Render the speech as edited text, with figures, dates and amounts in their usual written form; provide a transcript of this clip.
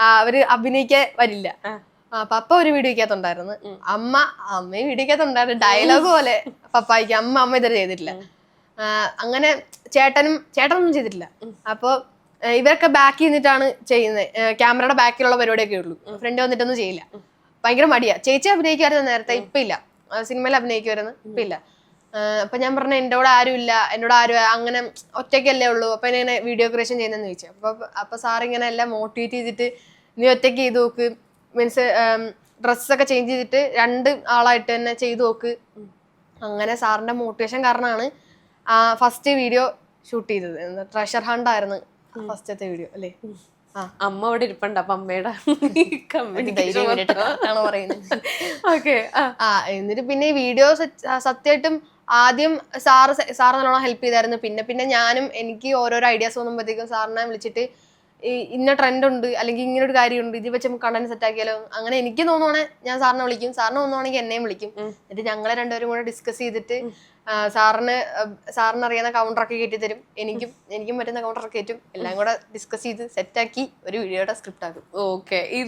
അവര് അഭിനയിക്കാൻ വരില്ല. പപ്പ ഒരു വീഡിയോക്കകത്തുണ്ടായിരുന്നു, അമ്മയും വീഡിയോക്കകത്തുണ്ടായിരുന്നു. ഡയലോഗ് പോലെ പപ്പായിക്ക് അമ്മ ഇതുവരെ ചെയ്തിട്ടില്ല. അങ്ങനെ ചേട്ടനൊന്നും ചെയ്തിട്ടില്ല. അപ്പൊ ഇവരൊക്കെ ബാക്കിൽ നിന്നിട്ടാണ് ചെയ്യുന്നത്. ക്യാമറയുടെ ബാക്കിലുള്ള പരിപാടിയൊക്കെ ഉള്ളൂ, ഫ്രണ്ട് വന്നിട്ടൊന്നും ചെയ്യില്ല. ഭയങ്കര മടിയാ. ചേച്ചി അഭിനയിക്കുമായിരുന്നു നേരത്തെ, ഇപ്പൊ ഇല്ല. സിനിമയിൽ അഭിനയിക്കുമായിരുന്നു, ഇപ്പൊ ഇല്ല. അപ്പൊ ഞാൻ പറഞ്ഞു എന്നോട് ആരും അങ്ങനെ ഒറ്റയ്ക്കല്ലേ ഉള്ളൂ, അപ്പൊ എന്നെ വീഡിയോ ക്രിയേഷൻ ചെയ്യുന്നതെന്ന് ചോദിച്ചു. അപ്പൊ സാർ ഇങ്ങനെ എല്ലാം മോട്ടിവേറ്റ് ചെയ്തിട്ട് നീ ഒറ്റയ്ക്ക് ചെയ്ത് നോക്ക്, മീൻസ് ഡ്രസ്സൊക്കെ ചേഞ്ച് ചെയ്തിട്ട് 2 ആളായിട്ട് തന്നെ ചെയ്തു നോക്ക്. അങ്ങനെ സാറിന്റെ മോട്ടിവേഷൻ കാരണമാണ് ഫസ്റ്റ് വീഡിയോ ഷൂട്ട് ചെയ്തത്. ട്രഷർ ഹണ്ട് ആയിരുന്നു ഫസ്റ്റത്തെ വീഡിയോ അല്ലേ. അമ്മ അവിടെ ഇരിപ്പുണ്ട്, അപ്പൊ അമ്മയുടെ എന്നിട്ട് പിന്നെ ഈ വീഡിയോ സത്യമായിട്ടും ആദ്യം സാറ് നല്ലോണം ഹെൽപ്പ് ചെയ്തായിരുന്നു. പിന്നെ ഞാനും എനിക്ക് ഓരോരോ ഐഡിയാസ് തോന്നുമ്പോഴത്തേക്കും സാറിനെ വിളിച്ചിട്ട് ഇന്ന ട്രെൻഡ് ഉണ്ട്, അല്ലെങ്കിൽ ഇങ്ങനെ ഒരു കാര്യമുണ്ട്, ഇത് വെച്ച് നമുക്ക് കണ്ടന്റ് സെറ്റ് ആക്കിയാലോ, അങ്ങനെ എനിക്ക് തോന്നുവാണെങ്കിൽ ഞാൻ സാറിനെ വിളിക്കും, സാറിന് തോന്നുവാണെങ്കിൽ എന്നെയും വിളിക്കും. എന്നിട്ട് ഞങ്ങളെ രണ്ടുപേരും കൂടെ ഡിസ്കസ് ചെയ്തിട്ട് സാറിന് അറിയുന്ന കൗണ്ടറൊക്കെ കയറ്റി തരും, എനിക്കും പറ്റുന്ന കൗണ്ടറൊക്കെ കയറ്റും. എല്ലാം കൂടെ ഡിസ്കസ് ചെയ്ത് സെറ്റാക്കി ഒരു വീഡിയോയുടെ സ്ക്രിപ്റ്റ് ആക്കും. ഓക്കെ.